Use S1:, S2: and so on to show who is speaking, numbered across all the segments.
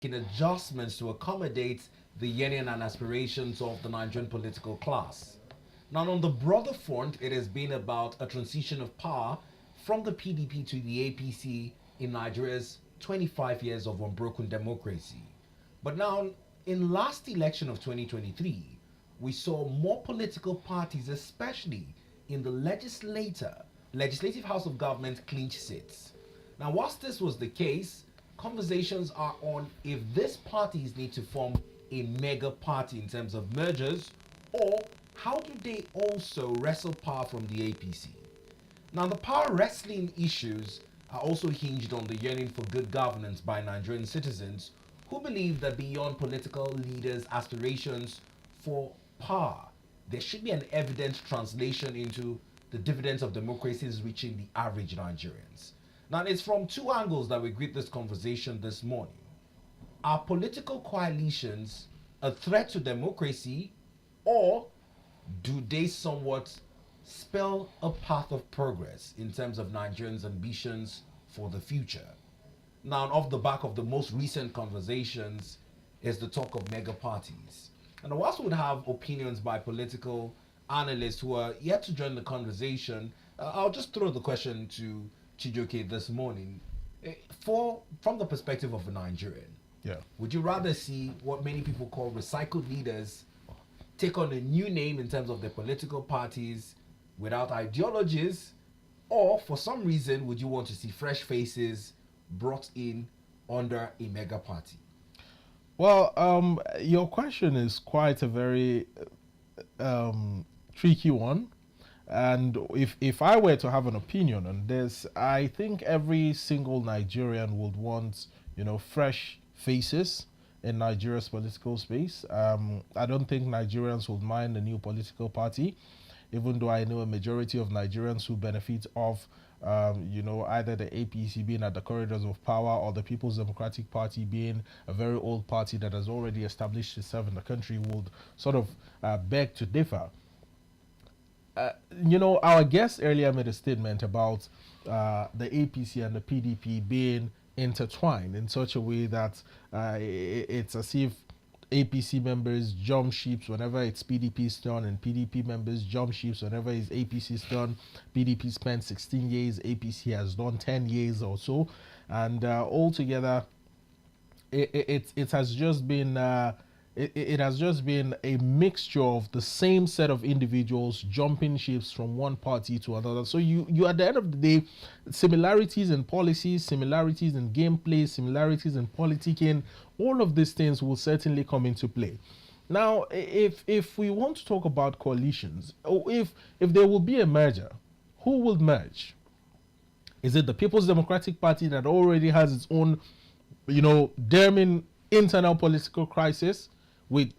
S1: making adjustments to accommodate the yearning and aspirations of the Nigerian political class. Now, on the broader front, it has been about a transition of power from the PDP to the APC in Nigeria's 25 years of unbroken democracy. But now, in last election of 2023, we saw more political parties, especially in the legislative house of government, clinch seats. Now, whilst this was the case, conversations are on if these parties need to form a mega party in terms of mergers, or how do they also wrestle power from the APC? Now, the power wrestling issues are also hinged on the yearning for good governance by Nigerian citizens who believe that beyond political leaders' aspirations for power, there should be an evident translation into the dividends of democracies reaching the average Nigerians. Now, it's from two angles that we greet this conversation this morning. Are political coalitions a threat to democracy, or do they somewhat spell a path of progress in terms of Nigerians' ambitions for the future? Now, off the back of the most recent conversations is the talk of mega parties. And whilst we would have opinions by political analysts who are yet to join the conversation, I'll just throw the question to Chijoke this morning. From the perspective of a Nigerian,
S2: Yeah.
S1: would you rather see what many people call recycled leaders take on a new name in terms of their political parties without ideologies, or for some reason would you want to see fresh faces brought in under a mega party?
S2: Well, your question is quite a very tricky one. And if I were to have an opinion on this, I think every single Nigerian would want, fresh faces in Nigeria's political space. I don't think Nigerians would mind a new political party, even though I know a majority of Nigerians who benefit of, either the APC being at the corridors of power or the People's Democratic Party being a very old party that has already established itself in the country would sort of beg to differ. Our guest earlier made a statement about the APC and the PDP being intertwined in such a way that it's as if APC members jump ships whenever it's PDP's turn, and PDP members jump ships whenever it's APC's turn. PDP spent 16 years, APC has done 10 years or so, and altogether, it has just been. It has just been a mixture of the same set of individuals jumping ships from one party to another. So you at the end of the day, similarities in policies, similarities in gameplay, similarities in politicking, all of these things will certainly come into play. Now, if we want to talk about coalitions, or if there will be a merger, who will merge? Is it the People's Democratic Party that already has its own, damning internal political crisis, with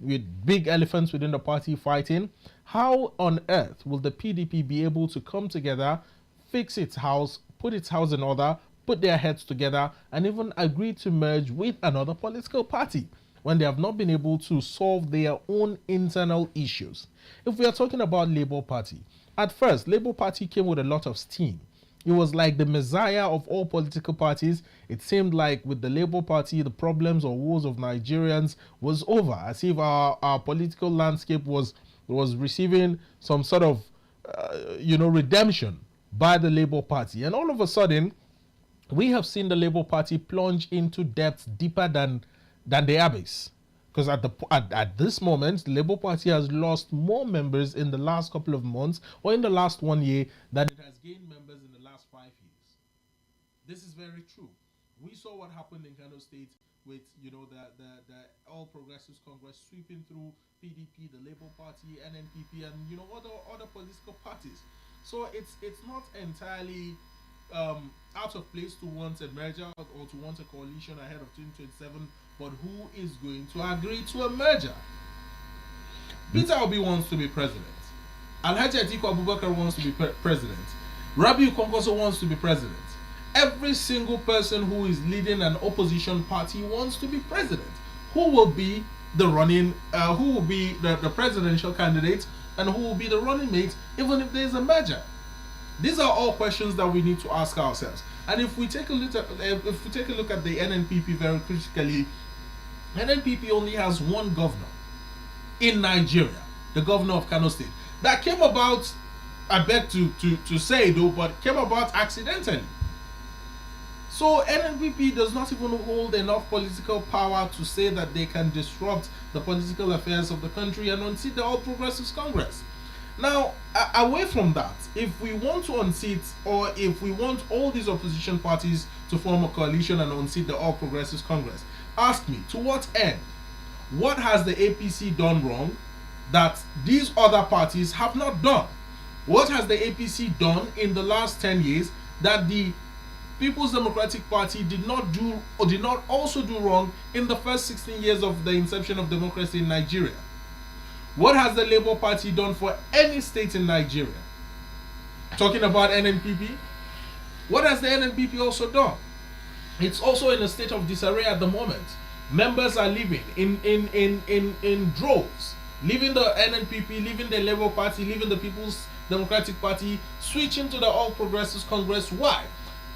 S2: big elephants within the party fighting? How on earth will the PDP be able to come together, fix its house, put its house in order, put their heads together, and even agree to merge with another political party when they have not been able to solve their own internal issues? If we are talking about Labour Party, at first, Labour Party came with a lot of steam. It was like the messiah of all political parties. It seemed like with the Labour Party, the problems or woes of Nigerians was over, as if our political landscape was receiving some sort of, redemption by the Labour Party. And all of a sudden, we have seen the Labour Party plunge into depths deeper than the abyss. Because at this moment, the Labour Party has lost more members in the last couple of months or in the last 1 year than it has gained members in the last 5 years. This is very true. We saw what happened in Kano State with the All Progressives Congress sweeping through PDP, the Labour Party, NNPP, and other political parties. So it's not entirely out of place to want a merger or to want a coalition ahead of 2027, but who is going to agree to a merger? Peter Obi wants to be president. Alhaji Atiku Abubakar wants to be president. Rabiu Kwankwaso wants to be president. Every single person who is leading an opposition party wants to be president. Who will be the who will be the presidential candidate, and who will be the running mate, even if there is a merger? These are all questions that we need to ask ourselves. And if we take a look at the NNPP very critically, NNPP only has one governor in Nigeria, the governor of Kano State. That came about, I beg to say though, but came about accidentally. So NNPP does not even hold enough political power to say that they can disrupt the political affairs of the country and unseat the All Progressives Congress. Now, away from that, if we want to unseat, or if we want all these opposition parties to form a coalition and unseat the All Progressives Congress, ask me, to what end? What has the APC done wrong that these other parties have not done? What has the APC done in the last 10 years that the People's Democratic Party did not do, or did not also do wrong in the first 16 years of the inception of democracy in Nigeria? What has the Labour Party done for any state in Nigeria? Talking about NNPP, what has the NNPP also done? It's also in a state of disarray at the moment. Members are leaving in droves, leaving the NNPP, leaving the Labour Party, leaving the People's Democratic Party, switching to the All Progressives Congress. Why?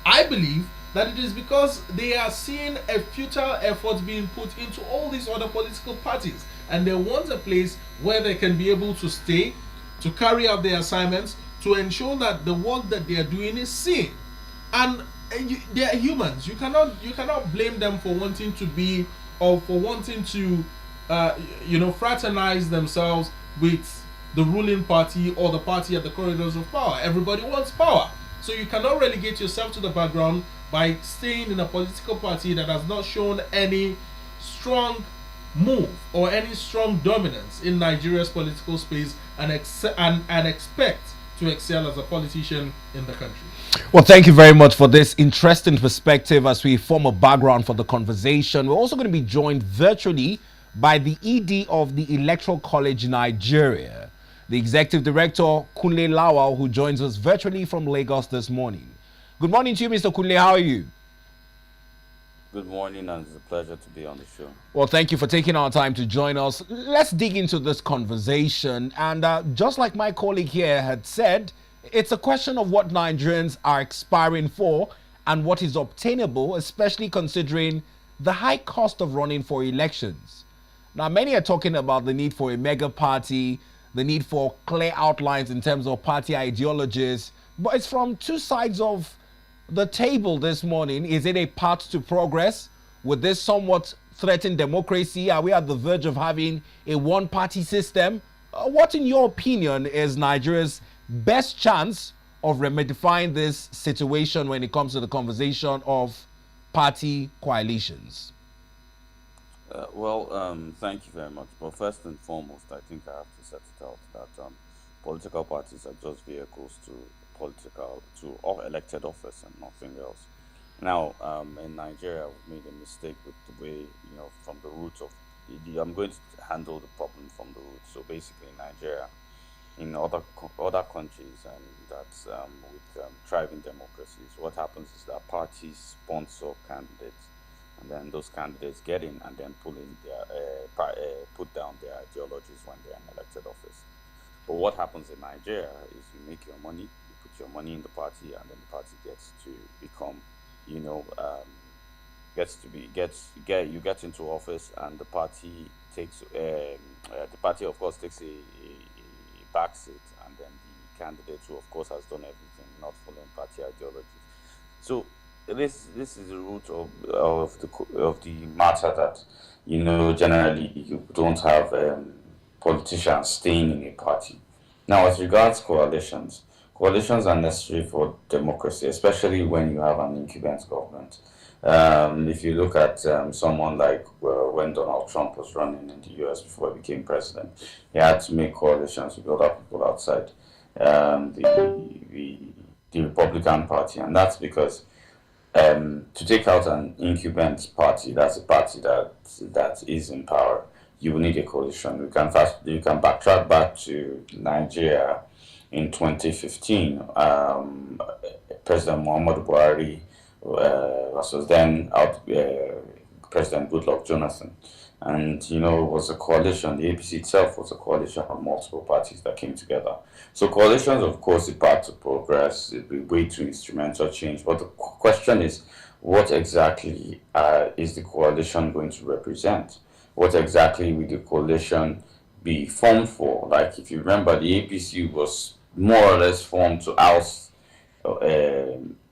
S2: I believe that it is because they are seeing a futile effort being put into all these other political parties, and they want a place where they can be able to stay, to carry out their assignments, to ensure that the work that they are doing is seen. And they are humans. You cannot blame them for wanting to be, or for wanting to fraternize themselves with the ruling party or the party at the corridors of power. Everybody wants power. So you cannot relegate yourself to the background by staying in a political party that has not shown any strong move or any strong dominance in Nigeria's political space, and expect to excel as a politician in the country.
S1: Well, thank you very much for this interesting perspective as we form a background for the conversation. We're also going to be joined virtually by the ED of the Electoral College Nigeria, the Executive Director, Kunle Lawal, who joins us virtually from Lagos this morning. Good morning to you, Mr. Kunle. How are you?
S3: Good morning, and it's a pleasure to be on the show.
S1: Well, thank you for taking our time to join us. Let's dig into this conversation. And just like my colleague here had said, it's a question of what Nigerians are aspiring for and what is obtainable, especially considering the high cost of running for elections. Now, many are talking about the need for a mega party, the need for clear outlines in terms of party ideologies, but it's from two sides of the table this morning. Is it a path to progress? Would this somewhat threaten democracy? Are we at the verge of having a one-party system? What, in your opinion, is Nigeria's best chance of remedifying this situation when it comes to the conversation of party coalitions?
S3: Thank you very much. But first and foremost, I think I have to set it out that political parties are just vehicles to elected office and nothing else. Now, in Nigeria, we've made a mistake with the way, from the roots of. I'm going to handle the problem from the roots. So basically, in Nigeria, in other countries, and that's with thriving democracies, what happens is that parties sponsor candidates, and then those candidates get in and then put down their ideologies when they're in elected office. But what happens in Nigeria is you make your money, you put your money in the party, and then the party gets to become, you get into office, and the party takes the party of course takes a back seat, and then the candidate who of course has done everything not following party ideologies. So this is the root of the matter, that generally you don't have politicians staying in a party. Now, as regards coalitions are necessary for democracy, especially when you have an incumbent government. If you look at someone like when Donald Trump was running in the US before he became president, he had to make coalitions with other people outside the Republican Party, and that's because to take out an incumbent party, that's a party that is in power, you will need a coalition. You can backtrack back to Nigeria in 2015. President Muhammadu Buhari versus then President Goodluck Jonathan, and it was a coalition. The APC itself was a coalition of multiple parties that came together. So coalitions, of course, are part to progress, it's a way to instrumental change. But the question is, what exactly is the coalition going to represent? what exactly will the coalition be formed for. Like, if you remember, the APC was more or less formed to oust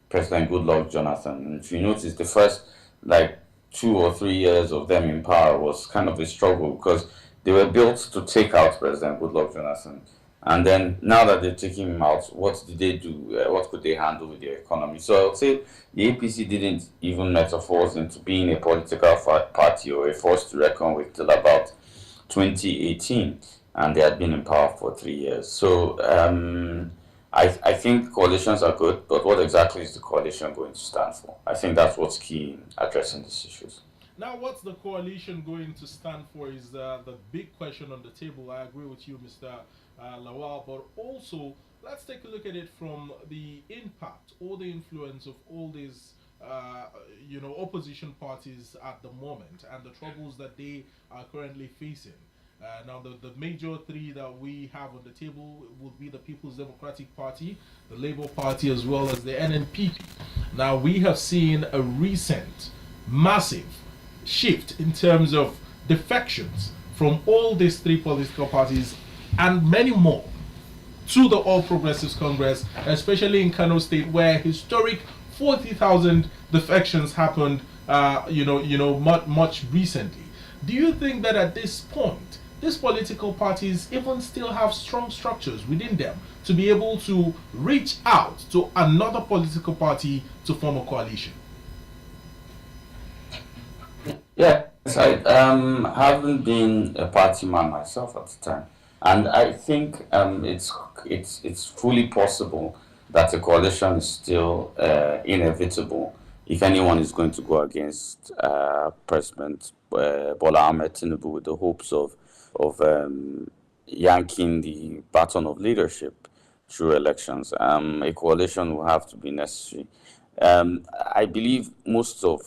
S3: President Goodluck Jonathan. And if you notice, the first like 2 or 3 years of them in power was kind of a struggle because they were built to take out President Goodluck Jonathan. And then now that they're taking him out, what did they do? What could they handle with their economy? So I would say the APC didn't even metamorphose into being a political party or a force to reckon with till about 2018, and they had been in power for 3 years. So I think coalitions are good, but what exactly is the coalition going to stand for? I think that's what's key in addressing these issues.
S2: Now, what's the coalition going to stand for is the big question on the table. I agree with you, Mr. Lawal, but also let's take a look at it from the impact or the influence of all these, opposition parties at the moment and the troubles that they are currently facing. Now, the major three that we have on the table would be the People's Democratic Party, the Labour Party, as well as the NNPP. Now, we have seen a recent massive shift in terms of defections from all these three political parties and many more to the All Progressives Congress, especially in Kano State, where historic 40,000 defections happened, much recently. Do you think that at this point, these political parties even still have strong structures within them to be able to reach out to another political party to form a coalition?
S3: Yes, I haven't been a party man myself at the time, and I think it's fully possible that a coalition is still inevitable if anyone is going to go against President Bola Ahmed Tinubu with the hopes of yanking the baton of leadership through elections. A coalition will have to be necessary. I believe most of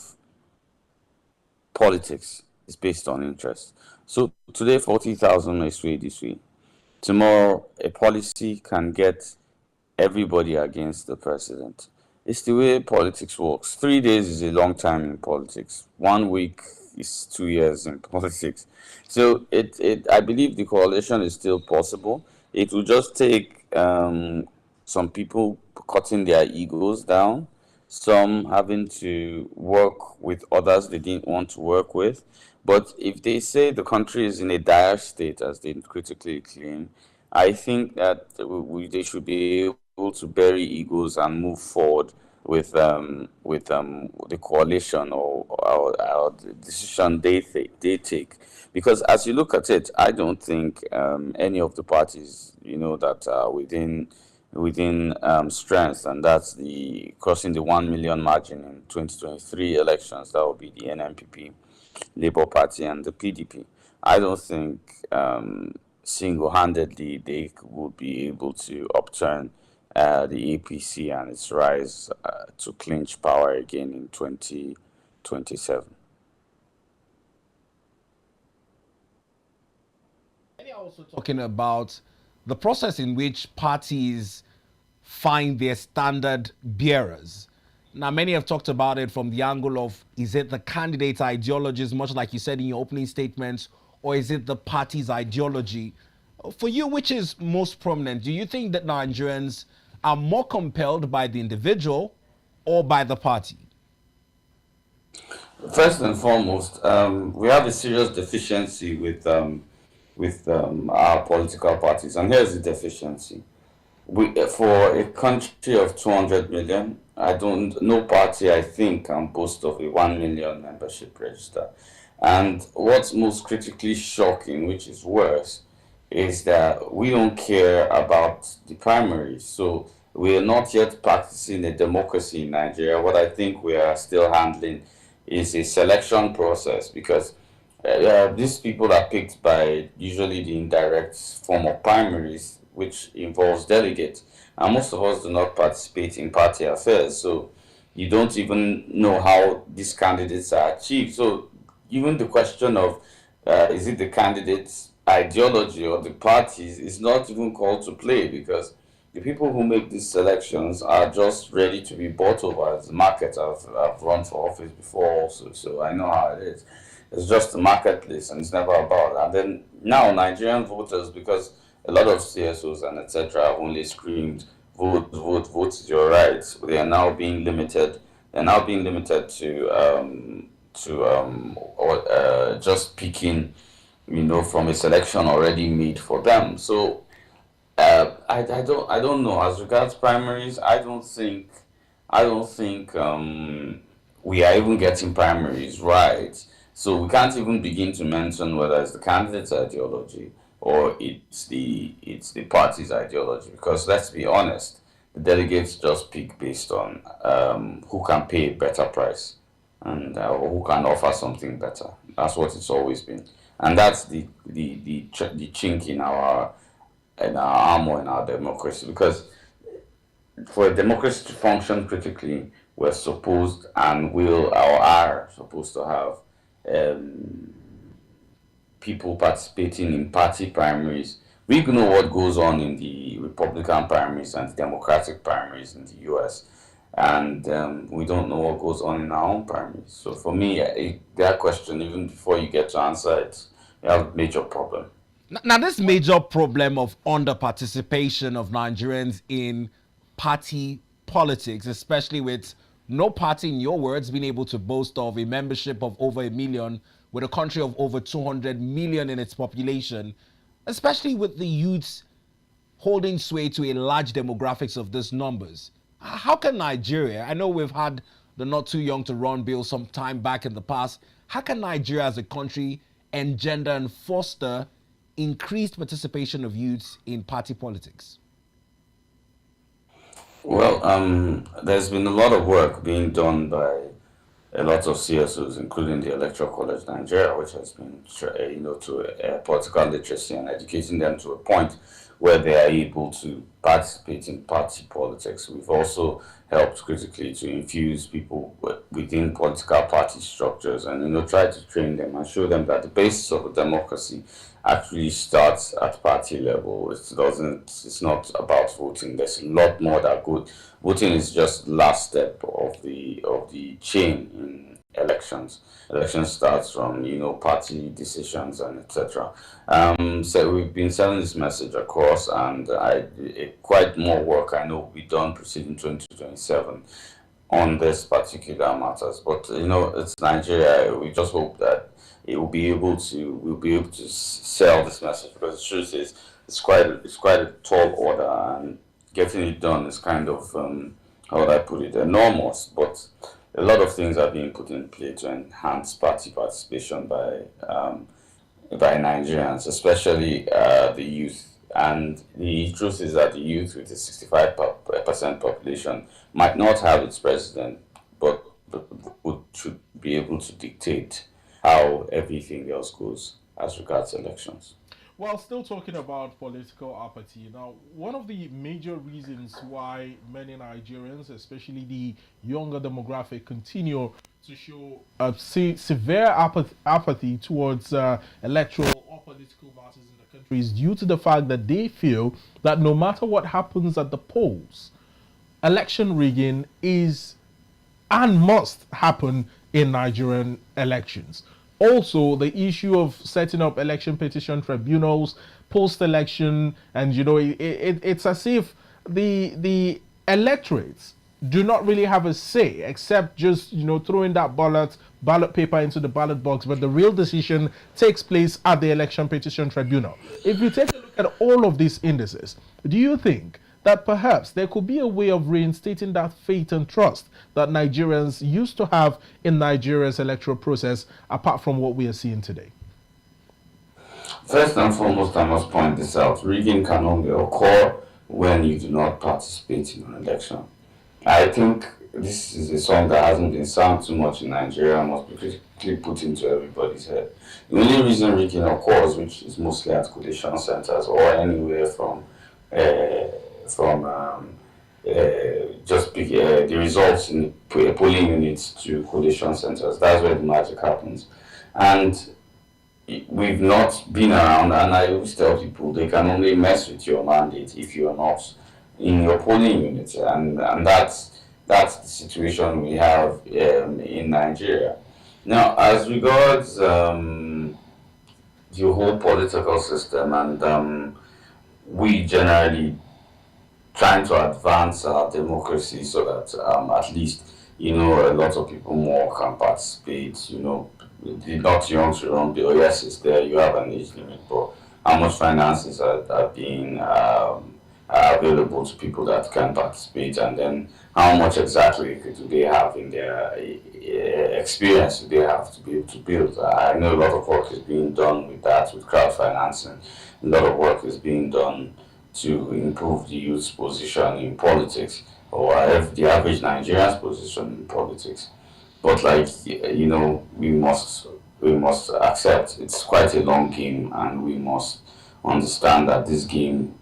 S3: politics is based on interest. So today, 40,000 may sway this way. Tomorrow, a policy can get everybody against the president. It's the way politics works. 3 days is a long time in politics. 1 week is 2 years in politics. So I believe the coalition is still possible. It will just take some people cutting their egos down, some having to work with others they didn't want to work with. But if they say the country is in a dire state, as they critically claim, I think that they should be able to bury egos and move forward with the coalition or the decision they take. Because as you look at it, I don't think any of the parties that are within strength, and that's the crossing the 1 million margin in 2023 elections. That will be the NNPP, Labour Party, and the PDP. I don't think single-handedly they will be able to upturn the APC and its rise to clinch power again in 2027.
S1: Many are also talking about the process in which parties find their standard bearers. Now, many have talked about it from the angle of, is it the candidate's ideologies, much like you said in your opening statements, or is it the party's ideology? For you, which is most prominent? Do you think that Nigerians are more compelled by the individual or by the party?
S3: First and foremost, we have a serious deficiency with our political parties, and here's the deficiency. For a country of 200 million, no party, I think, can boast of a 1 million membership register. And what's most critically shocking, which is worse, is that we don't care about the primaries. So we are not yet practicing a democracy in Nigeria. What I think we are still handling is a selection process, because these people are picked by usually the indirect form of primaries, which involves delegates. And most of us do not participate in party affairs, so you don't even know how these candidates are achieved. So even the question of is it the candidate's ideology or the parties is not even called to play, because the people who make these selections are just ready to be bought over as the market. I've run for office before also, so I know how it is. It's just a marketplace, and it's never about. And then now Nigerian voters, because a lot of CSOs and etc. have only screamed, vote, vote, vote is your right. They are now being limited. They're now being limited to just picking, from a selection already made for them. So I don't know. As regards primaries, I don't think we are even getting primaries right. So we can't even begin to mention whether it's the candidate's ideology or it's the party's ideology. Because let's be honest, the delegates just pick based on who can pay a better price and who can offer something better. That's what it's always been, and that's the chink in our armor in our democracy. Because for a democracy to function critically, we're supposed and will or are supposed to have um, people participating in party primaries. We know what goes on in the Republican primaries and the Democratic primaries in the US, and we don't know what goes on in our own primaries. So for me, that question, even before you get to answer it, you have a major problem.
S1: Now, this major problem of under participation of Nigerians in party politics, especially with no party, in your words, being able to boast of a membership of over 1 million, with a country of over 200 million in its population, especially with the youths holding sway to a large demographics of these numbers. How can Nigeria, I know we've had the not too young to run bill some time back in the past, how can Nigeria as a country engender and foster increased participation of youths in party politics?
S3: Well, there's been a lot of work being done by a lot of CSOs, including the Electoral College Nigeria, which has been, to political literacy and educating them to a point where they are able to participate in party politics. We've also helped critically to infuse people within political party structures and, try to train them and show them that the basis of a democracy actually starts at party level. It's not about voting. There's a lot more that good. Voting is just the last step of the chain in elections. Election starts from party decisions and etc. So we've been selling this message across, and quite more work I know will be done preceding 2027 on this particular matters. But it's Nigeria. We just hope that we'll be able to sell this message, because the truth is it's quite a tall order, and getting it done is kind of how would I put it, enormous. But a lot of things are being put in play to enhance party participation by Nigerians, especially the youth. And the truth is that the youth, with a 65% population, might not have its president, but should be able to dictate how everything else goes as regards elections.
S2: Well, still talking about political apathy. Now, one of the major reasons why many Nigerians, especially the younger demographic, continue to show severe apathy towards electoral or political matters in the country is due to the fact that they feel that no matter what happens at the polls, election rigging is and must happen in Nigerian elections. Also, the issue of setting up election petition tribunals post-election, and it's as if the electorates do not really have a say, except just throwing that ballot paper into the ballot box, but the real decision takes place at the election petition tribunal. If you take a look at all of these indices, do you think that perhaps there could be a way of reinstating that faith and trust that Nigerians used to have in Nigeria's electoral process, apart from what we are seeing today?
S3: First and foremost, I must point this out. Rigging can only occur when you do not participate in an election. I think this is a song that hasn't been sung too much in Nigeria and must be critically put into everybody's head. The only reason rigging occurs, which is mostly at collation centers or anywhere from the results in polling units to collation centers. That's where the magic happens. And we've not been around, and I always tell people they can only mess with your mandate if you're not in your polling units. And that's the situation we have in Nigeria. Now, as regards the whole political system, and we generally trying to advance our democracy so that at least a lot of people more can participate. The not young to run bill. Yes, it's there. You have an age limit, but how much finances are being are available to people that can participate, and then how much exactly do they have in their experience do they have to be able to build. I know a lot of work is being done with that, with crowd financing. A lot of work is being done to improve the youth's position in politics, or the average Nigerian's position in politics. But we must accept it's quite a long game, and we must understand that this game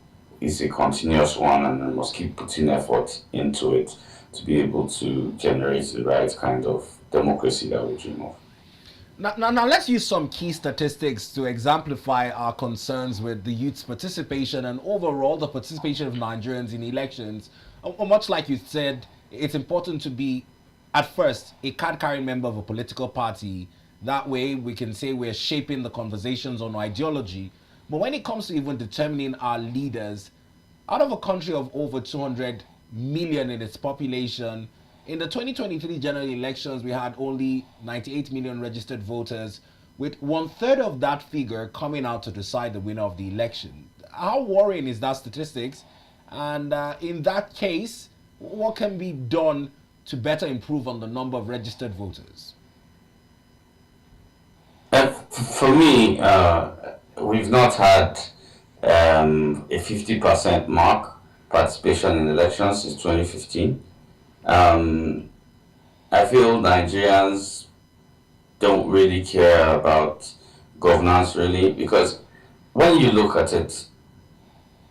S3: is a continuous one, and we must keep putting effort into it to be able to generate the right kind of democracy that we dream of.
S1: Now, let's use some key statistics to exemplify our concerns with the youth's participation and overall the participation of Nigerians in elections. Much like you said, it's important to be, at first, a card-carrying member of a political party. That way, we can say we're shaping the conversations on ideology. But when it comes to even determining our leaders, out of a country of over 200 million in its population, in the 2023 general elections, we had only 98 million registered voters, with one third of that figure coming out to decide the winner of the election. How worrying is that statistics? And in that case, what can be done to better improve on the number of registered voters?
S3: For me, we've not had a 50% mark participation in elections since 2015. I feel Nigerians don't really care about governance really, because when you look at it,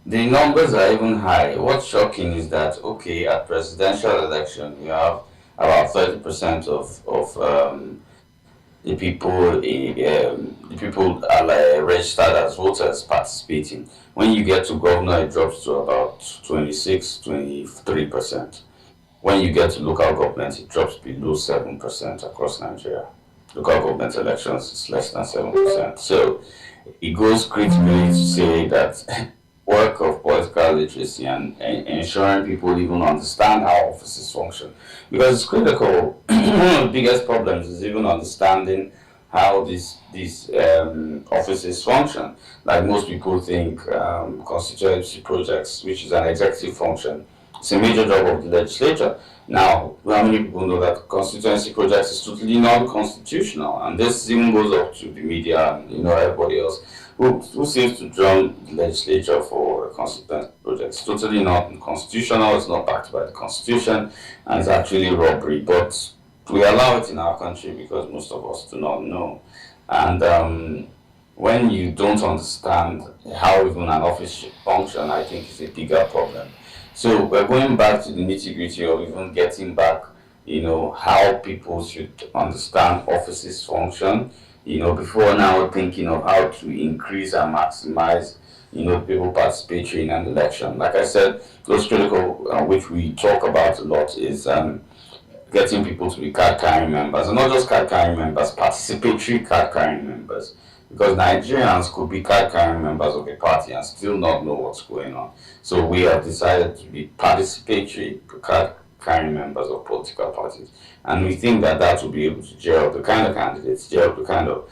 S3: the numbers are even high. What's shocking is that, okay, at presidential election, you have about 30% of the people are like registered as voters participating. When you get to governor, it drops to about 26, 23%. When you get to local government, it drops below 7% across Nigeria. Local government elections is less than 7%. So it goes critically to say that work of political literacy and ensuring people even understand how offices function, because it's critical. One of the biggest problems is even understanding how these offices function. Like most people think, constituency projects, which is an executive function, it's a major job of the legislature. Now, how many people know that constituency projects is totally non-constitutional? And this even goes up to the media and everybody else who seems to drum the legislature for constituency projects. It's totally not constitutional. It's not backed by the constitution, and it's actually robbery. But we allow it in our country because most of us do not know. And when you don't understand how even an office should function, I think it's a bigger problem. So we're going back to the nitty-gritty of even getting back, how people should understand offices function, before now thinking of how to increase and maximize, people participatory in an election. Like I said, those critical, which we talk about a lot, is getting people to be card-carrying members, and not just card-carrying members, participatory card-carrying members. Because Nigerians could be card-carrying members of a party and still not know what's going on. So we have decided to be participatory card-carrying members of political parties. And we think that will be able to gel the kind of candidates, gel the kind of...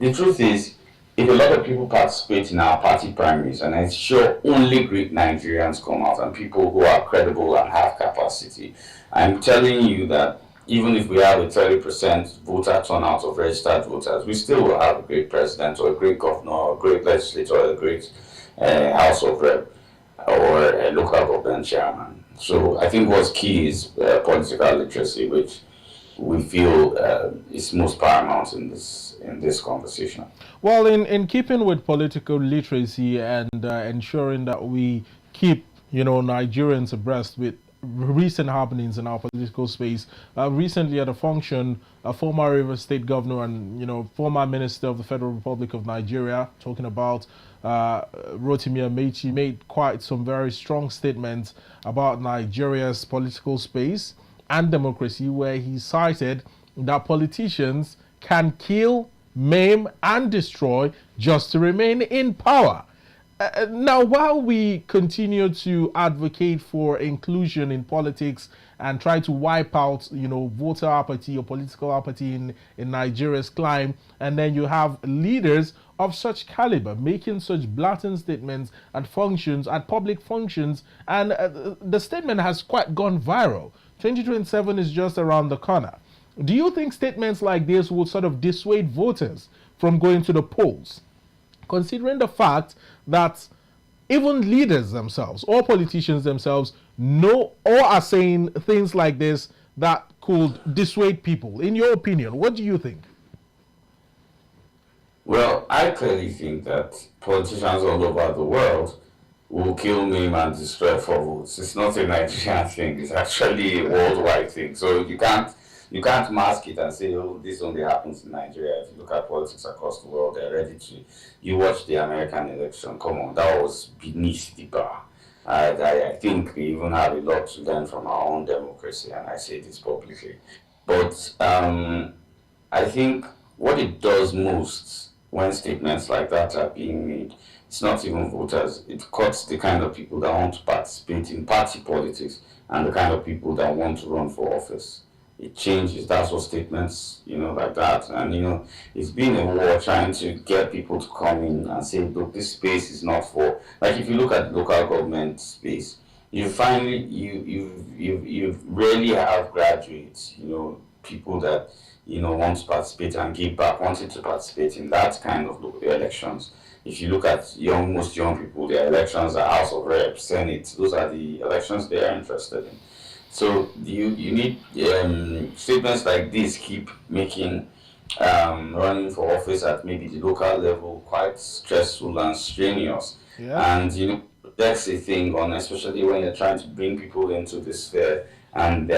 S3: The truth is, if a lot of people participate in our party primaries, and I'm sure only great Nigerians come out and people who are credible and have capacity, I'm telling you that even if we have a 30% voter turnout of registered voters, we still will have a great president or a great governor or a great legislator or a great House of Rep or a local government chairman. So I think what's key is political literacy, which we feel is most paramount in this conversation.
S2: Well, in keeping with political literacy and ensuring that we keep, Nigerians abreast with recent happenings in our political space. Recently at a function, a former Rivers State Governor and, former Minister of the Federal Republic of Nigeria, talking about Rotimi Amechi, made quite some very strong statements about Nigeria's political space and democracy, where he cited that politicians can kill, maim, and destroy just to remain in power. Now, while we continue to advocate for inclusion in politics and try to wipe out, voter apathy or political apathy in Nigeria's climb, and then you have leaders of such caliber making such blatant statements at functions, at public functions, and the statement has quite gone viral. 2027 is just around the corner. Do you think statements like this will sort of dissuade voters from going to the polls? Considering the fact that even leaders themselves or politicians themselves know or are saying things like this that could dissuade people. In your opinion, what do you think?
S3: Well, I clearly think that politicians all over the world will kill, maim, and destroy for votes. It's not a Nigerian thing; it's actually a worldwide thing. So you can't mask it and say, "Oh, this only happens in Nigeria." If you look at politics across the world, they're ready to. You watch the American election. Come on, that was beneath the bar. I think we even have a lot to learn from our own democracy, and I say this publicly. But I think what it does most when statements like that are being made, it's not even voters. It cuts the kind of people that want to participate in party politics and the kind of people that want to run for office. It changes. That's what statements, like that. And, it's been a war trying to get people to come in and say, look, this space is not for, like if you look at local government space, you rarely have graduates, people that, want to participate and give back, wanting to participate in that kind of elections. If you look at most young people, their elections are House of Reps, Senate, those are the elections they are interested in. So you need statements like this keep making running for office at maybe the local level quite stressful and strenuous.
S2: Yeah.
S3: And that's a thing on, especially when you're trying to bring people into the sphere and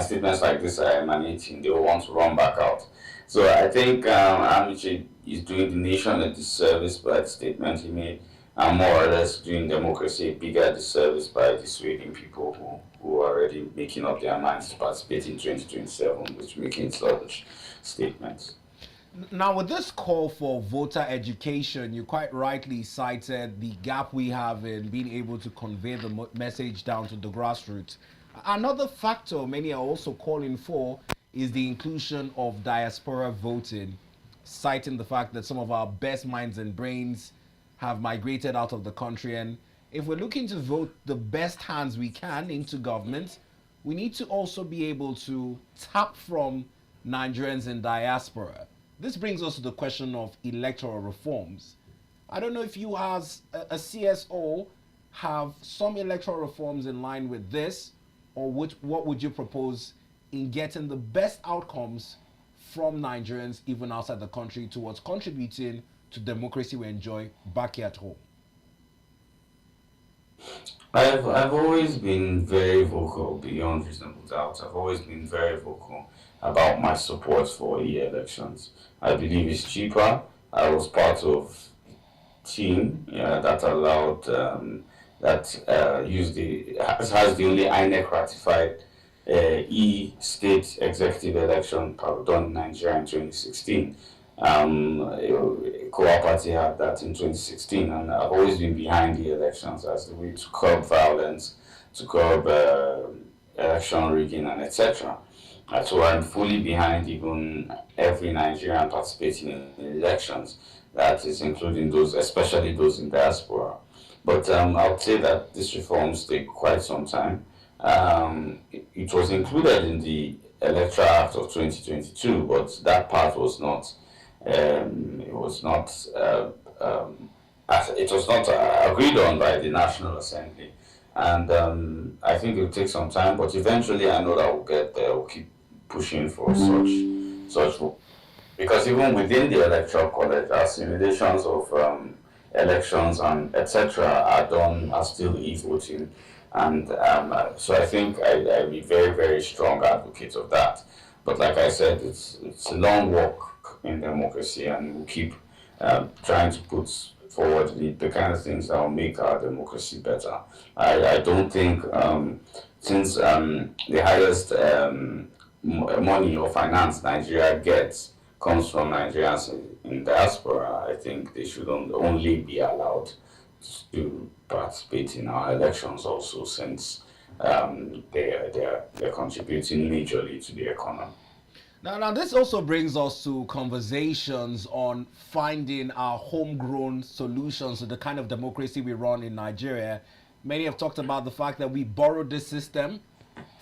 S3: statements like this are emanating, they will want to run back out. So I think Amici is doing the nation a disservice by the statement he made, and more or less doing democracy a bigger disservice by dissuading people who are already making up their minds to participate in 2027, which making such statements.
S1: Now, with this call for voter education, you quite rightly cited the gap we have in being able to convey the message down to the grassroots. Another factor many are also calling for is the inclusion of diaspora voting, citing the fact that some of our best minds and brains have migrated out of the country. And if we're looking to vote the best hands we can into government, we need to also be able to tap from Nigerians in diaspora. This brings us to the question of electoral reforms. I don't know if you as a CSO have some electoral reforms in line with this, or what would you propose in getting the best outcomes from Nigerians even outside the country towards contributing to democracy we enjoy back here at home?
S3: I've always been very vocal beyond reasonable doubt. I've always been very vocal about my support for elections. I believe it's cheaper. I was part of a team that allowed has the only INEC ratified state executive election done in Nigeria in 2016. Kowa Party had that in 2016, and I've always been behind the elections as the way to curb violence, to curb election rigging, and etc. So I'm fully behind even every Nigerian participating in elections. That is including those, especially those in diaspora. But I would say that these reforms take quite some time. It was included in the Electoral Act of 2022, but that part was not. It was not agreed on by the National Assembly, and I think it will take some time. But eventually, I know that we'll get there. We'll keep pushing for such, because even within the Electoral College, our simulations of elections and etc. are still e-voting, and so I think I'll be very, very strong advocate of that. But like I said, it's a long walk in democracy, and we'll keep trying to put forward the kind of things that will make our democracy better. I don't think since the highest money or finance Nigeria gets comes from Nigerians in diaspora, I think they should only be allowed to participate in our elections also, since they're contributing majorly to the economy.
S1: Now, this also brings us to conversations on finding our homegrown solutions to the kind of democracy we run in Nigeria. Many have talked about the fact that we borrowed this system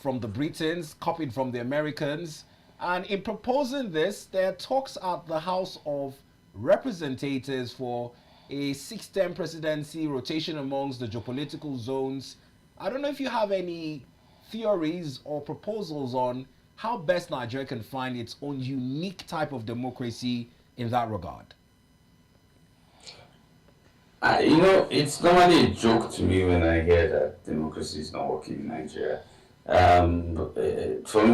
S1: from the Britons, copied from the Americans. And in proposing this, there are talks at the House of Representatives for a 6-term presidency, rotation amongst the geopolitical zones. I don't know if you have any theories or proposals on how best Nigeria can find its own unique type of democracy in that regard.
S3: It's normally a joke to me when I hear that democracy is not working in Nigeria. For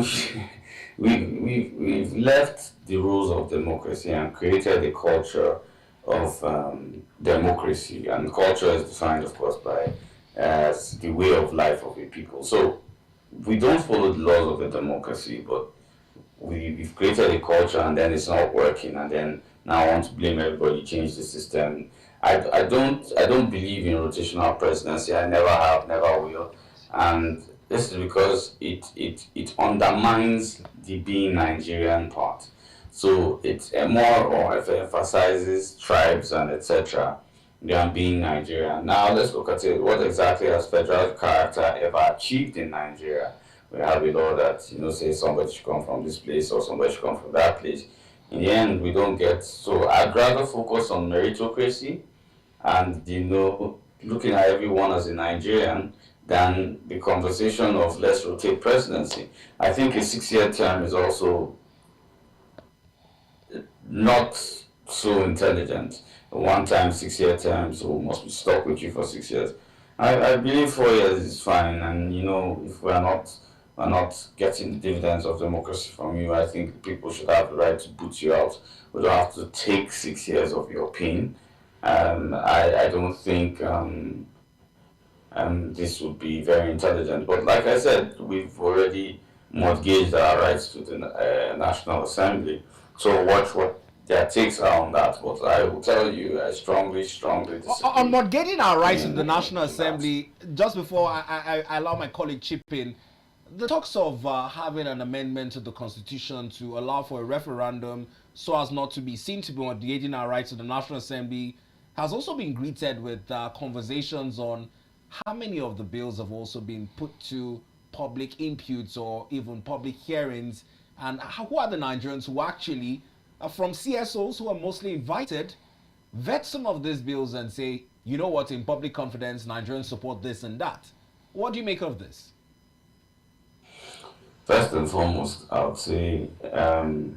S3: me, we've left the rules of democracy and created a culture of democracy. And culture is defined, of course, by as the way of life of a people. So we don't follow the laws of a democracy, but we've created a culture and then it's not working, and then now I want to blame everybody, change the system. I don't believe in rotational presidency. I never have, never will, and this is because it undermines the being Nigerian part. So it's more or emphasizes tribes and etc. than being Nigerian. Now let's look at it. What exactly has federal character ever achieved in Nigeria? We have a law that says somebody should come from this place or somebody should come from that place. In the end, we don't get. So I'd rather focus on meritocracy and looking at everyone as a Nigerian than the conversation of let's rotate presidency. I think a 6-year term is also not so intelligent. One time 6-year term, so must be stuck with you for 6 years. I believe 4 years is fine, and if we're not getting the dividends of democracy from you, I think people should have the right to boot you out. We don't have to take 6 years of your pain. I don't think this would be very intelligent. But like I said, we've already mortgaged our rights to the National Assembly. So watch what their takes are on that. But I will tell you, I strongly disagree.
S1: On mortgaging our rights to the National Assembly, just before I allow my colleague chip in, the talks of having an amendment to the Constitution to allow for a referendum so as not to be seen to be mortgaging our rights to the National Assembly has also been greeted with conversations on how many of the bills have also been put to public imputes or even public hearings, and who are the Nigerians who actually, from CSOs who are mostly invited, vet some of these bills and say, you know what, in public confidence, Nigerians support this and that. What do you make of this?
S3: First and foremost, I would say to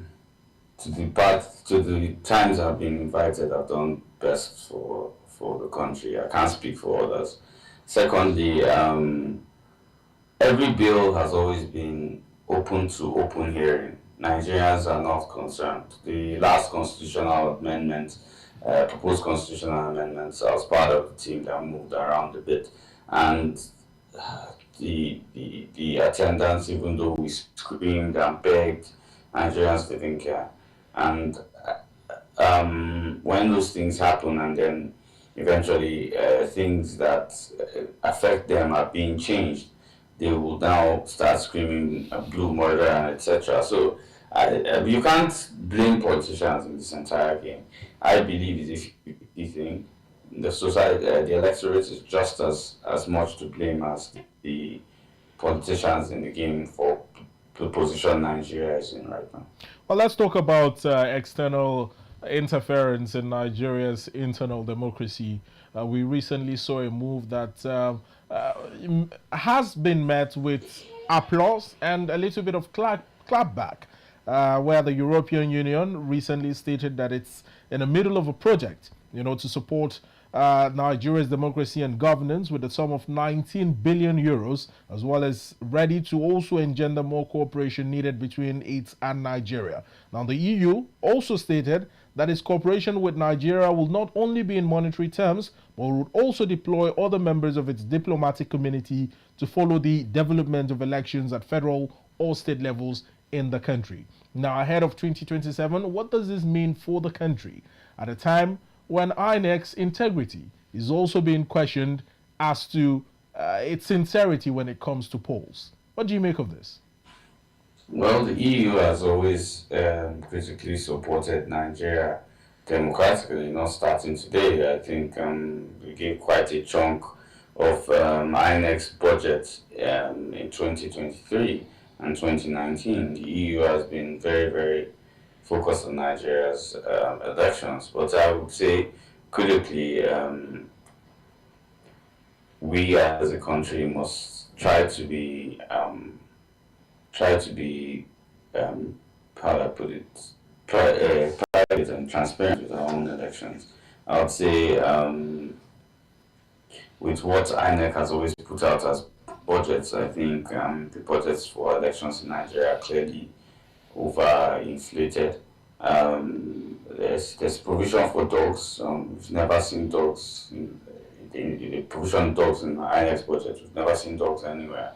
S3: the times I've been invited, I've done best for the country. I can't speak for others. Secondly, every bill has always been open to open hearing. Nigerians are not concerned. The last constitutional amendment, proposed constitutional amendments, I was part of the team that moved around a bit, and the attendance, even though we screamed and begged, Nigerians didn't care. And when those things happen and then eventually things that affect them are being changed, they will now start screaming blue murder and etc. So you can't blame politicians in this entire game. I believe it's a 50-50 thing. The society, the electorate is just as much to blame as the politicians in the game for the position Nigeria is in right now.
S2: Well, let's talk about external interference in Nigeria's internal democracy. We recently saw a move that has been met with applause and a little bit of clapback, where the European Union recently stated that it's in the middle of a project, to support Nigeria's democracy and governance with a sum of 19 billion euros, as well as ready to also engender more cooperation needed between it and Nigeria. Now, the EU also stated that its cooperation with Nigeria will not only be in monetary terms, but would also deploy other members of its diplomatic community to follow the development of elections at federal or state levels in the country. Now, ahead of 2027, what does this mean for the country at a time when INEC's integrity is also being questioned as to its sincerity when it comes to polls? What do you make of this?
S3: Well, the EU has always critically supported Nigeria democratically, not starting today. I think we gave quite a chunk of INEC's budget in 2023 and 2019. The EU has been very, very focused on Nigeria's elections, but I would say critically, we as a country must try to be how do I put it, private and transparent with our own elections. I would say with what INEC has always put out as budgets, I think the budgets for elections in Nigeria are clearly overinflated. There's provision for dogs. We've never seen dogs. The provision of dogs in INEC's budget. We've never seen dogs anywhere.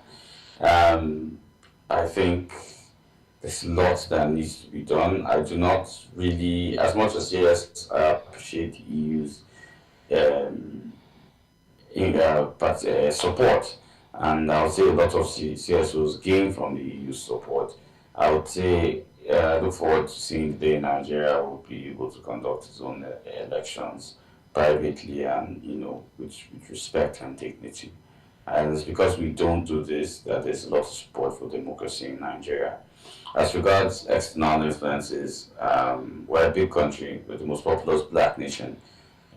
S3: I think there's lots that needs to be done. I do not really, as much as yes, I appreciate the EU's support, and I would say a lot of CSOs gain from the EU support. I would say I look forward to seeing the day Nigeria will be able to conduct its own elections privately and with respect and dignity. And it's because we don't do this that there's a lot of support for democracy in Nigeria. As regards external influences, we're a big country with the most populous black nation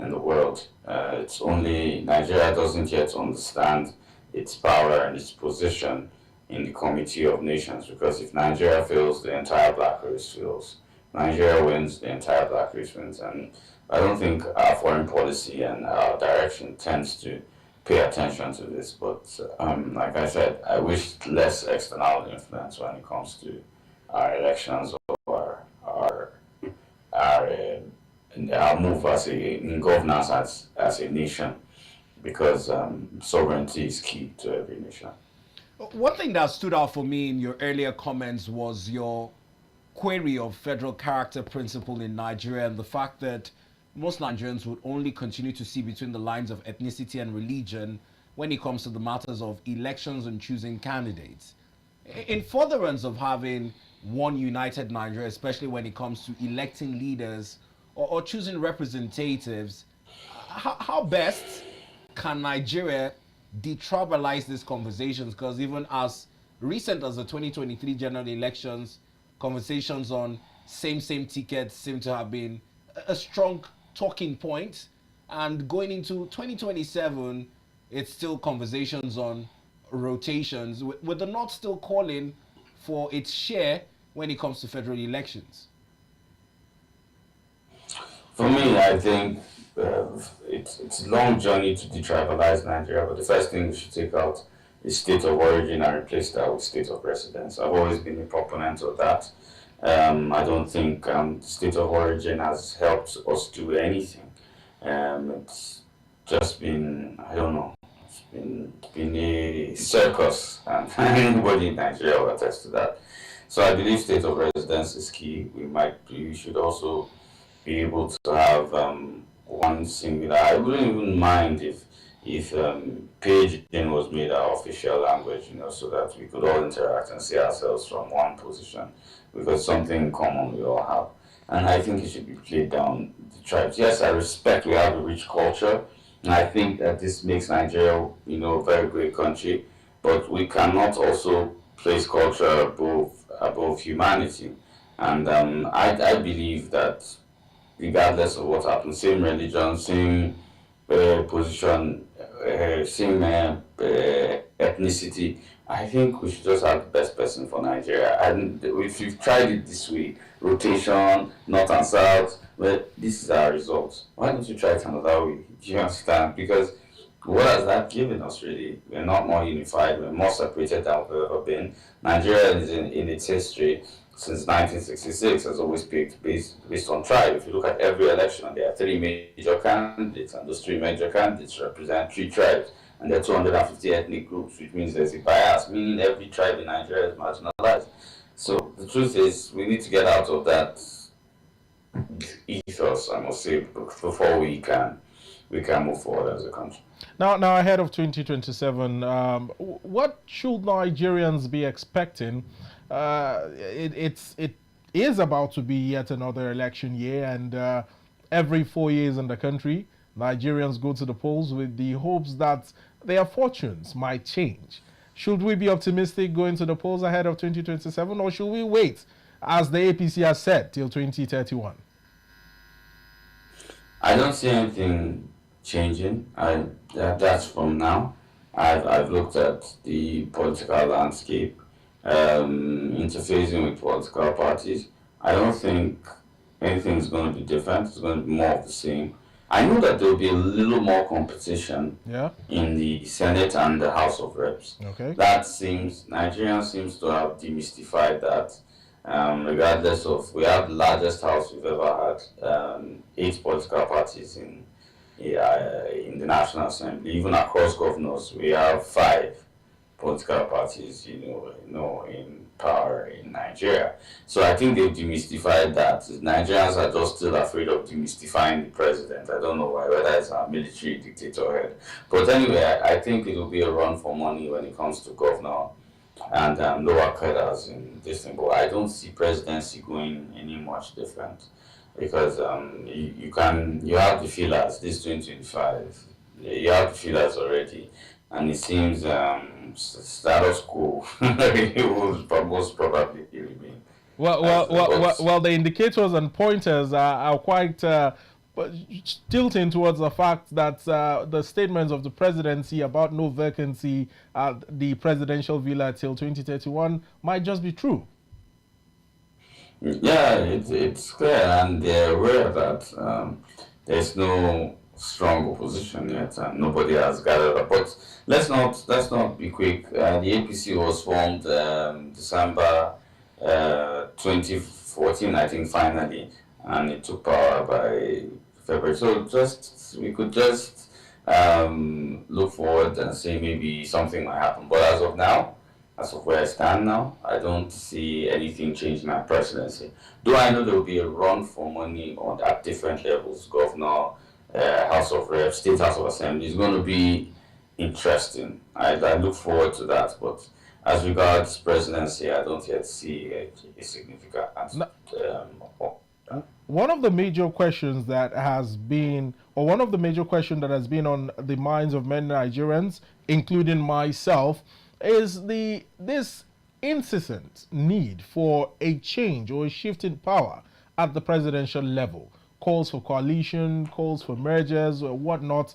S3: in the world. It's only Nigeria doesn't yet understand its power and its position in the Committee of Nations, because if Nigeria fails, the entire black race fails. Nigeria wins, the entire black race wins. And I don't think our foreign policy and our direction tends to pay attention to this, but like I said, I wish less external influence when it comes to our elections or our move in governance as a nation, because sovereignty is key to every nation.
S1: One thing that stood out for me in your earlier comments was your query of federal character principle in Nigeria and the fact that most Nigerians would only continue to see between the lines of ethnicity and religion when it comes to the matters of elections and choosing candidates. In furtherance of having one united Nigeria, especially when it comes to electing leaders or choosing representatives, how best can Nigeria detribalize these conversations? Because even as recent as the 2023 general elections, conversations on same tickets seem to have been a strong talking point, and going into 2027, it's still conversations on rotations, with the North still calling for its share when it comes to federal elections.
S3: For me, I think it's a long journey to detribalize Nigeria, but the first thing we should take out is state of origin and replace that with state of residence. I've always been a proponent of that. I don't think state of origin has helped us do anything. It's just been, I don't know, it's been a circus, and anybody in Nigeria will attest to that. So I believe state of residence is key. We should also be able to have one singular. I wouldn't even mind if paging was made our official language, so that we could all interact and see ourselves from one position, because something common we all have. And I think it should be played down the tribes. Yes, I respect we have a rich culture, and I think that this makes Nigeria, a very great country, but we cannot also place culture above humanity. And I believe that regardless of what happens, same religion, same position, same ethnicity, I think we should just have the best person for Nigeria. And if you've tried it this way, rotation, north and south, well, this is our results. Why don't you try it another way? Do you understand? Because what has that given us, really? We're not more unified, we're more separated than we've ever been. Nigeria is in its history since 1966 has always picked based on tribe. If you look at every election, there are 3 major candidates, and those 3 major candidates represent 3 tribes, and there are 250 ethnic groups, which means there's a bias, meaning every tribe in Nigeria is marginalized. So the truth is, we need to get out of that ethos, I must say, before we can move forward as a country.
S2: Now ahead of 2027, what should Nigerians be expecting? It is about to be yet another election year, and every 4 years in the country, Nigerians go to the polls with the hopes that their fortunes might change. Should we be optimistic going to the polls ahead of 2027, or should we wait, as the APC has said, till 2031?
S3: I don't see anything changing. That's from now. I've looked at the political landscape, interfacing with political parties. I don't think anything's going to be different. It's going to be more of the same. I know that there will be a little more competition
S2: Yeah.
S3: in the Senate and the House of Reps.
S2: Okay.
S3: Nigeria seems to have demystified that. Regardless of, we have the largest house we've ever had, 8 political parties in the National Assembly. Even across governors, we have 5 political parties, in power in Nigeria. So I think they've demystified that. Nigerians are just still afraid of demystifying the president. I don't know why, whether it's a military dictator head. But anyway, I think it will be a run for money when it comes to governor and lower cadres in this thing. But I don't see presidency going any much different, because you have the feelers. This 2025, you have the feelers already, and it seems status quo will most probably remain.
S2: Well, the indicators and pointers are quite tilting towards the fact that the statements of the presidency about no vacancy at the presidential villa till 2031 might just be true.
S3: Yeah, it's clear, and they're aware that there's no strong opposition yet, and nobody has gathered up. But let's not be quick. The APC was formed December 2014, I think, finally, and it took power by February. So we could just look forward and say maybe something might happen. But as of now, as of where I stand now, I don't see anything changing my presidency. Though I know there will be a run for money at different levels, governor, House of Reps, State House of Assembly. It's going to be interesting. I look forward to that. But as regards presidency, I don't yet see a significant answer.
S2: One of the major questions that has been, or one of the major questions that has been on the minds of many Nigerians, including myself, is this incessant need for a change or a shift in power at the presidential level. Calls for coalition, calls for mergers or whatnot.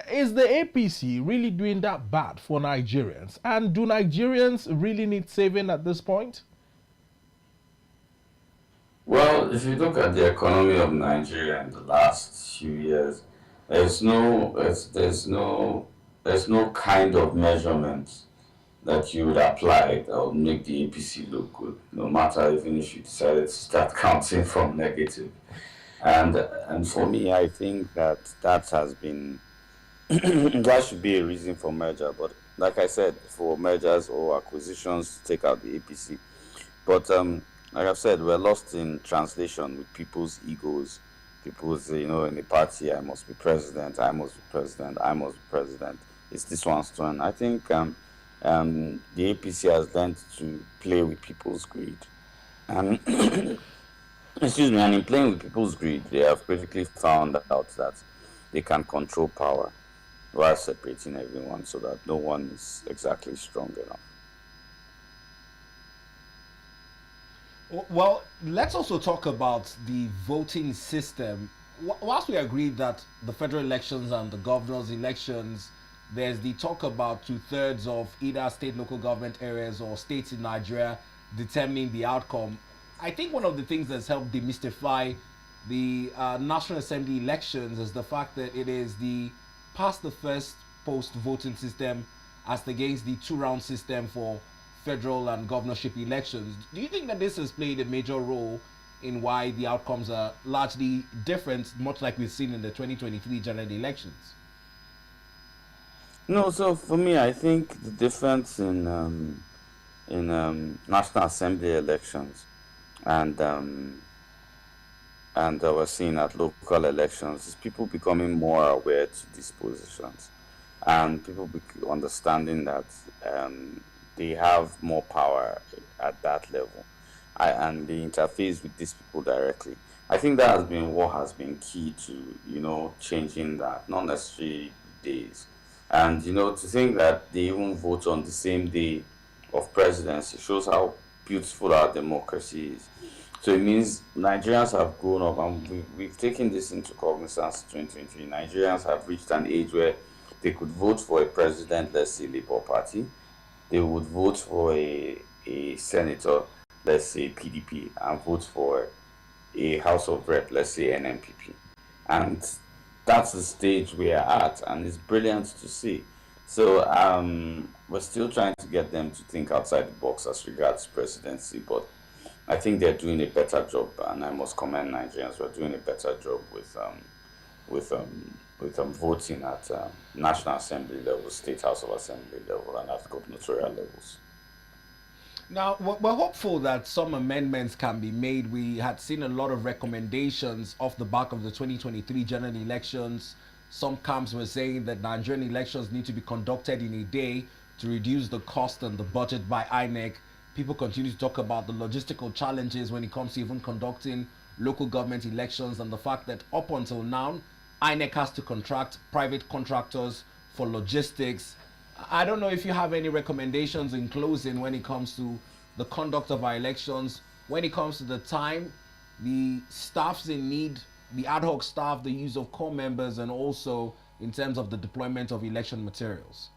S2: Is the APC really doing that bad for Nigerians? And do Nigerians really need saving at this point?
S3: Well, if you look at the economy of Nigeria in the last few years, there's no kind of measurement that you would apply that would make the APC look good, no matter even if you decided to start counting from negative. And for me, I think that has been that should be a reason for merger. But like I said, for mergers or acquisitions to take out the APC. But like I've said, we're lost in translation with people's egos. People's, in the party, I must be president, I must be president, I must be president. It's this one's turn. I think the APC has learned to play with people's greed. And excuse me, and in playing with people's greed, they have critically found out that they can control power while separating everyone so that no one is exactly strong enough.
S1: Well, let's also talk about the voting system. Whilst we agree that the federal elections and the governor's elections, there's the talk about 2/3 of either state local government areas or states in Nigeria determining the outcome. I think one of the things that's helped demystify the National Assembly elections is the fact that it is the past the first post voting system as against the 2-round system for federal and governorship elections. Do you think that this has played a major role in why the outcomes are largely different, much like we've seen in the 2023 general elections?
S3: No, so for me, I think the difference in in National Assembly elections, and we're seeing at local elections is people becoming more aware to these positions, and people understanding that they have more power at that level, and they interface with these people directly. I think that has been what has been key to changing that, not necessarily days, and to think that they even vote on the same day of presidency shows how beautiful our democracy is. So it means Nigerians have grown up, and we've taken this into cognizance in 2023. Nigerians have reached an age where they could vote for a president, let's say Labour Party. They would vote for a senator, let's say PDP, and vote for a House of Rep, let's say NMPP. And that's the stage we are at, and it's brilliant to see. So we're still trying to get them to think outside the box as regards presidency, but I think they're doing a better job, and I must commend Nigerians. We're doing a better job with voting at National Assembly level, State House of Assembly level, and at gubernatorial levels.
S1: Now, we're hopeful that some amendments can be made. We had seen a lot of recommendations off the back of the 2023 general elections. Some camps were saying that Nigerian elections need to be conducted in a day to reduce the cost and the budget by INEC. People continue to talk about the logistical challenges when it comes to even conducting local government elections, and the fact that up until now, INEC has to contract private contractors for logistics. I don't know if you have any recommendations in closing when it comes to the conduct of our elections, when it comes to the time, the staffs in need, the ad hoc staff, the use of core members, and also in terms of the deployment of election materials.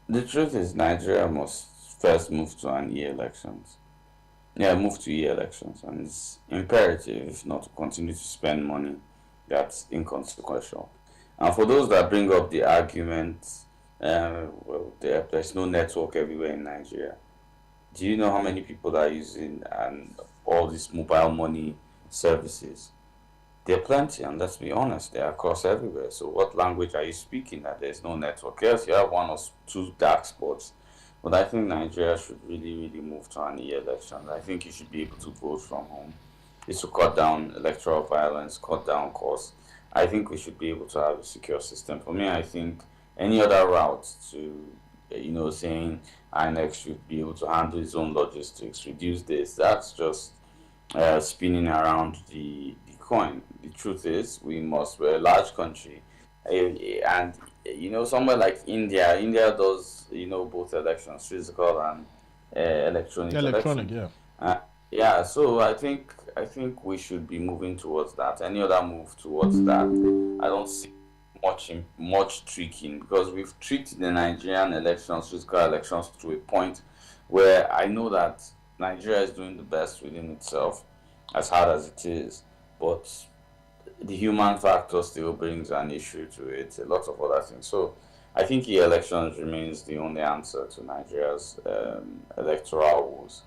S3: The truth is, Nigeria must first move to an e-elections. Yeah, move to e-elections, and it's imperative, if not to continue to spend money that's inconsequential. And for those that bring up the argument, there's no network everywhere in Nigeria. Do you know how many people are using and all these mobile money services? There are plenty, and let's be honest, they're across everywhere. So what language are you speaking that there's no network? Yes, you have one or two dark spots, but I think Nigeria should really, really move to an e-election. I think you should be able to vote from home. It's to cut down electoral violence, cut down costs. I think we should be able to have a secure system. For me, I think any other route to, saying INEC should be able to handle its own logistics, reduce this, that's just spinning around the coin. The truth is, we're a large country. And, somewhere like India does, both elections, physical and electronic
S2: Electronic,
S3: election.
S2: yeah.
S3: Yeah, so I think we should be moving towards that. Any other move towards that, I don't see much tweaking, because we've treated the Nigerian elections, physical elections, to a point where I know that Nigeria is doing the best within itself, as hard as it is, but the human factor still brings an issue to it, a lot of other things. So I think elections remains the only answer to Nigeria's electoral woes.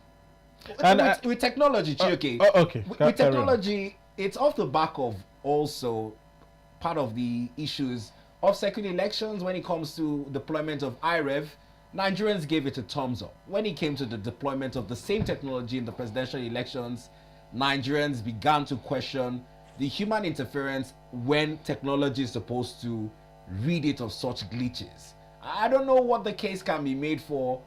S2: And
S1: With technology, Chioke,
S2: okay.
S1: with technology, it's off the back of also part of the issues of second elections when it comes to deployment of IREV. Nigerians gave it a thumbs up. When it came to the deployment of the same technology in the presidential elections, Nigerians began to question the human interference when technology is supposed to rid it of such glitches. I don't know what the case can be made for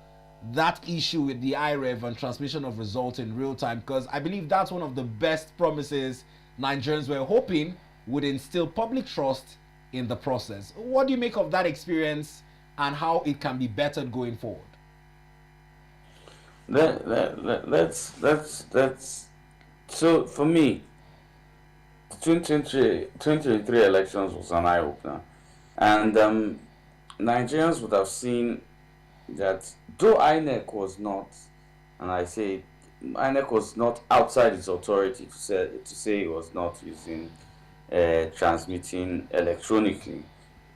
S1: that issue with the IREV and transmission of results in real time, because I believe that's one of the best promises Nigerians were hoping would instill public trust in the process. What do you make of that experience and how it can be bettered going forward?
S3: Let's so for me, the 2023 elections was an eye opener, and Nigerians would have seen that though INEC was not, and I say INEC was not outside its authority to say it was not using transmitting electronically.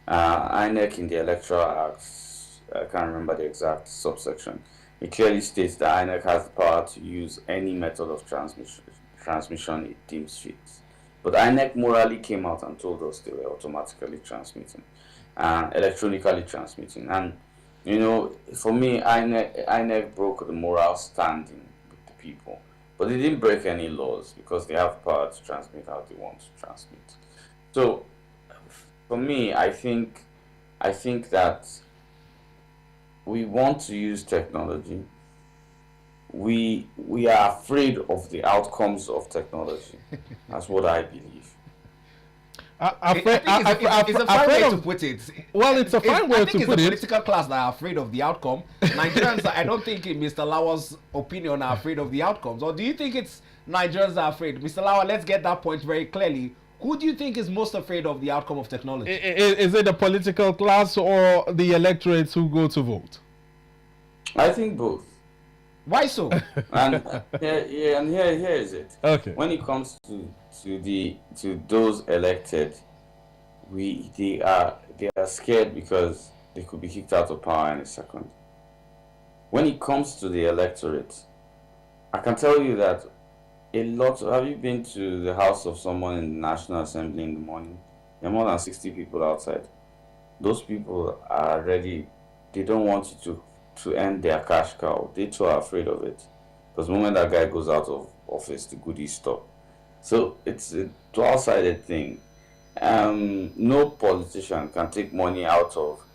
S3: INEC in the Electoral Act, I can't remember the exact subsection, it clearly states that INEC has the power to use any method of transmission it deems fit. But INEC morally came out and told us they were automatically transmitting, electronically transmitting. And You know, for me, INEC broke the moral standing with the people, but they didn't break any laws because they have power to transmit how they want to transmit. So, for me, I think that we want to use technology. We are afraid of the outcomes of technology. That's what I believe.
S1: I think it's a fine way to put it.
S2: Well, it's a fine way to put it.
S1: I think it's the political class that are afraid of the outcome. Nigerians, I don't think in Mr. Lawal's opinion, are afraid of the outcomes. Or do you think it's Nigerians that are afraid? Mr. Lawal, let's get that point very clearly. Who do you think is most afraid of the outcome of technology?
S2: Is it the political class or the electorates who go to vote?
S3: I think both.
S1: Why so?
S3: And here is it.
S2: Okay.
S3: When it comes to those elected, they are scared because they could be kicked out of power in a second. When it comes to the electorate, I can tell you that have you been to the house of someone in the National Assembly in the morning? There are more than 60 people outside. Those people are ready. They don't want you to end their cash cow. They too are afraid of it. Because the moment that guy goes out of office, the goodies stop. So it's a dual-sided thing. No politician can take money out of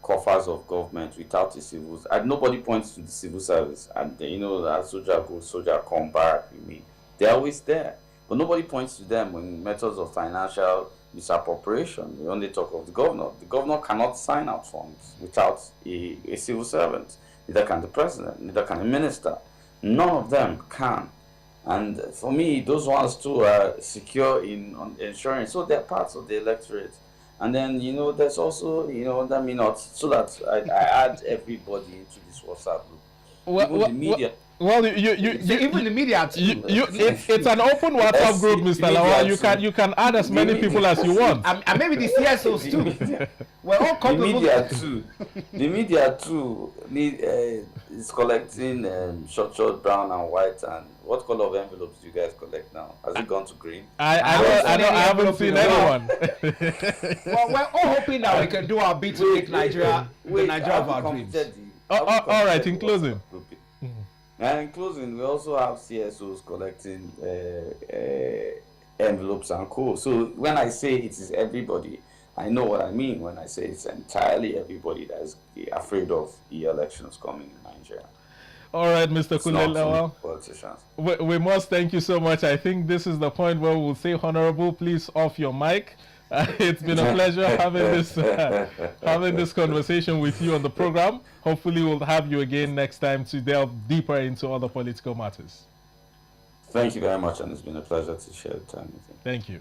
S3: coffers of government without the civils. And nobody points to the civil service. And that soldier goes, soldier come, barrack with me. They're always there. But nobody points to them in methods of financial misappropriation. We only talk of the governor. The governor cannot sign out funds without a civil servant. Neither can the president, neither can the minister. None of them can. And for me, those ones too are secure in insurance. So they're parts of the electorate. And then, there's also, that may not, so that I add everybody into this WhatsApp group. Even the media.
S2: Well,
S1: even the media too.
S2: It's an open WhatsApp group, Mr. Lawal. You can add as many people as you want.
S1: And maybe the CSOs too. We're all culpable.
S3: The media too is collecting short, brown and white. And what color of envelopes do you guys collect now? Has it gone to green?
S2: I haven't seen anyone.
S1: Well, we're all hoping that we can do our bit to make Nigeria the Nigeria of our dreams.
S2: All right, in closing.
S3: And in closing, we also have CSOs collecting envelopes and co. So when I say it is everybody, I know what I mean when I say it's entirely everybody that is afraid of the elections coming in Nigeria.
S2: All right, Mr. Kunle Lawal.
S3: Politicians.
S2: We must thank you so much. I think this is the point where we'll say, Honorable, please off your mic. It's been a pleasure having this conversation with you on the program. Hopefully we'll have you again next time to delve deeper into other political matters.
S3: Thank you very much, and it's been a pleasure to share the time with you.
S2: Thank you.